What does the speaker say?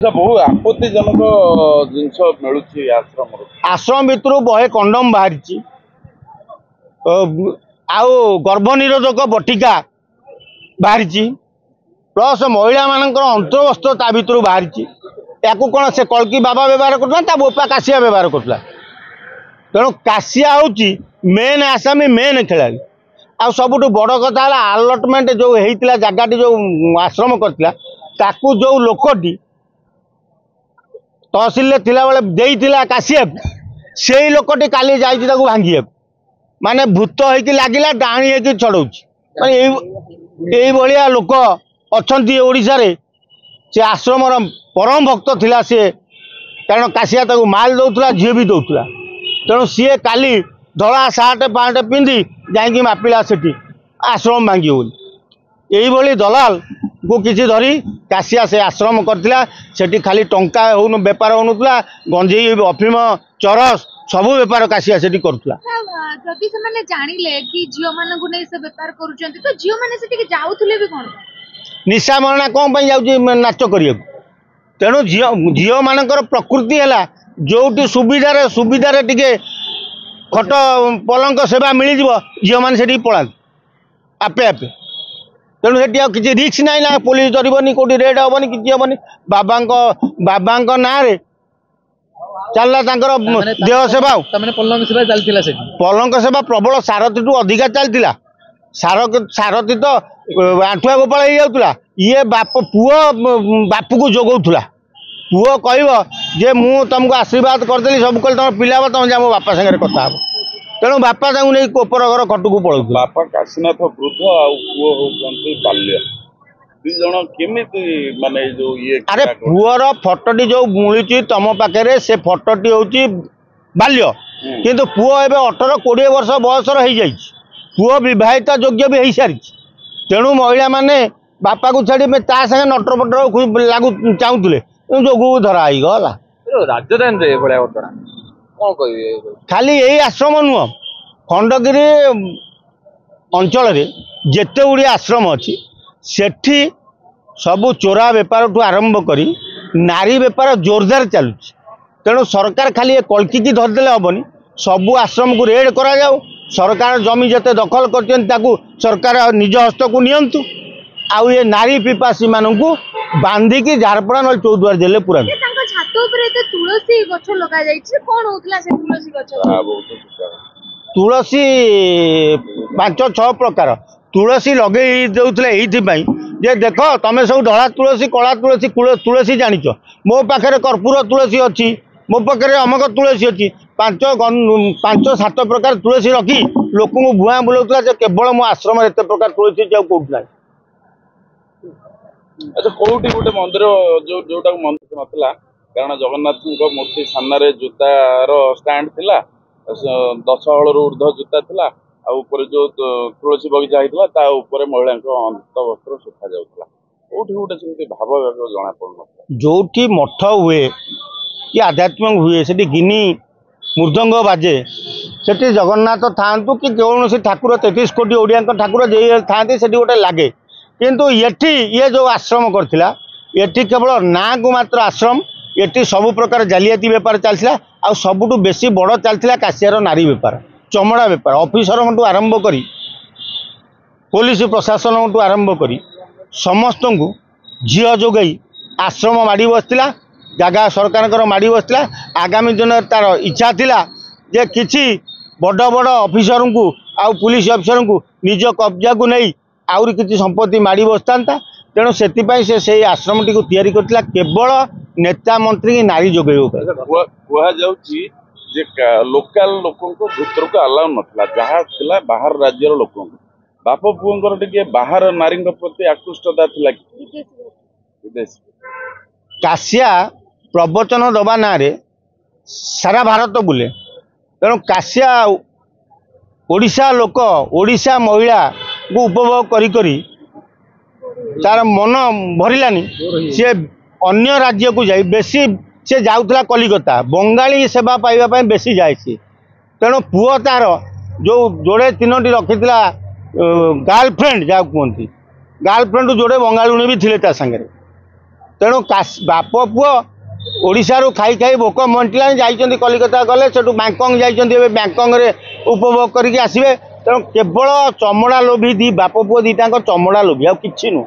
बहु आपत्तिजनक जिनस मिलूँ आश्रम भितर बहे कंडम बाहरी आउ गर्भनिरोधक बटिका बाहरी प्लस महिला मान अंतर्वस्त्र ता भर बाहरी या कौन से कलकी बाबा व्यवहार करता बोपा काशिया व्यवहार करता तेणु काशिया हूँ मेन आसामी मेन खेलाड़ी आ सबुठ बड़ कथा आलटमेंट जो होता जगह जो आश्रम करता जो लोकटी तहसिल बेला काशिया से ही लोकटी काली जा भांगी माने भूत होगी लगिला डाणी होगी छड़ौ माने लोक अच्छा ओडिशा रे से आश्रम परम भक्त थिला सी कारण काशिया ताकू माल दौला झी भी दौला तेणु सी काली धला सार्ट पैंट पिंधि जाकि मापिला से आश्रम भांगी यही दलाल को किसी धरी काशिया से आश्रम करथिला सेठी खाली टंका हो बेपार होनुला गंजेई अफिम चरस सब बेपार काशिया सेठी करथुला जदि से माने जानिले कि झियो मानकु नै से बेपार करूचंती तो झियो माने सेठी के जाउथुले भी कोन निशा मरणा कोन पई जाउची नाच करियक तेणु झियो मानकर प्रकृति है जोटी सुविधार टिके खट पलंक सेवा मिल झील मैंने पड़ा आपे आपे तेणु से किसी रिक्स ना ना पुलिस धरबनी कौटी रेड हेनी कि हेनी बाबा ना चलला देह सेवा पलंक सेवा प्रबल सारथी टू अधिका चलता सारथी तो आंठुआ गोपाल हो जाता ये बाप पुओ बापू को जोगौला पुओ कह जे मु तुमको आशीर्वाद करदेली सब कल तुम पिला तुम जा मो बापा सागर कथा तेणु बापा नहीं कोपर घर खटू पड़ो बापा काशीनाथ वृद्ध आउ बाल्य माने जो ये अरे पुअर फटोटी जो मिलूँ तुम पाखे से फटोटी हूँ बाल्य किंतु पुओ ए 18-20 वर्ष बयसर हो जाए पुओ विवाहित योग्य भी हो सारी तेणु महिला माने बापा को छाड़ी संगे नटर पटर लागू चाहूले जोगू धरा गला राजधानी खाली यही आश्रम नुह खंडगिरी अंचल जेते गुड़िया आश्रम अच्छी सेठी सबू चोरा बेपार ठू आरंभ करी नारी बेपार जोरदार चलुँ तेणु सरकार खाली ये कल्की की धरदे हेनी सबू आश्रम को रेड करा जाऊ सरकार जमी जिते दखल कर सरकार निज हस्त को नियंतु आउ ये नारी पिपासी मानू बांधिकी झारपड़ा न चौद्वार जेल पूरा तुलसी गछ लगा कौन होता से तुलसी गछ तुलसी 5-6 प्रकार तुलसी लगे देते जे देख तुम सब धड़ा तुलसी कला तुलसी तुलसी जानिच मो पाखे कर्पूर तुलसी अच्छी मो पाखे अमक तुलसी अच्छी 5-7 प्रकार तुलसी रखी लोक भुआ बुलाऊला केवल मो आश्रम एत प्रकार तुलसी कौटना अच्छा कौटी गोटे मंदिर जोटा मंदिर नथिला कारण जगन्नाथ मूर्ति सामने जूतार स्टैंड थिला 10 हल ऊर्ध्व जूता थिला आ ऊपर जो तुलसी बगीचा होता ता ऊपर महिला अंतवस्त्र सुखा जाउथला कौटी गोटे से भाव जना पड़ना जोठी मठ हुए कि आध्यात्मिक हुए से गिनी मृदंग बाजे से जगन्नाथ था कि कौन ठाकुर 33 कोटी ओडिया ठाकुर जे था गोटे लगे किंतु ये जो आश्रम करथिला ये केवल ना को मात्र आश्रम ये सब प्रकार जालियाती बेपार चलता आ सबुठु बेसी बड़ चलता काशियार नारी बेपार चमड़ा बेपार ऑफिसर आरंभ करी पुलिस प्रशासन आरंभ करी समस्त को झील जोगई आश्रम माड़ी बसला जगह सरकार माड़ी बसला आगामी दिन तार इच्छा थिला जे किछि बड़ बड़ ऑफिसर को आउ पुलिस ऑफिसर को निज कब्जा को नहीं आउरी किसी संपत्ति माड़ी बसता तेणु से आश्रम टी तैयारी करथिला केवल नेता मंत्री की नारी जोगे लोकल लोक भीतर को अलाउ नाला जहाँ थिला बाहर राज्यर लोक बाप पुओं टे बाहर नारी प्रति आकृष्टता थिला विदेश काशिया प्रवचन दबा ना सारा भारत बुले तेणु काशिया ओडिशा लोक ओडिशा महिला को उपभोग करी तार मन भरलानी सी अन्य राज्य को जाई बेसी से जाऊला कलिकता बंगाली सेवा पाइबा बेसी जाए तेणु पुओ तार जो जोड़े 3टी रखी गर्लफ्रेंड जहाँ कहती गर्लफ्रेंड जोड़े बंगाली भी थे सागर तेणु बाप पुओ ओडिशारू खाई खाई भोक मंटिला जाइछन्ति कलिकता गले सेठू बैंकंग जाइछन्ति एबे बैंकंग रे उपभोग करके आसिबे तेणु केवल चमड़ा लोभी दी बाप पुओ दीटा चमड़ा लोभी आ किछि नु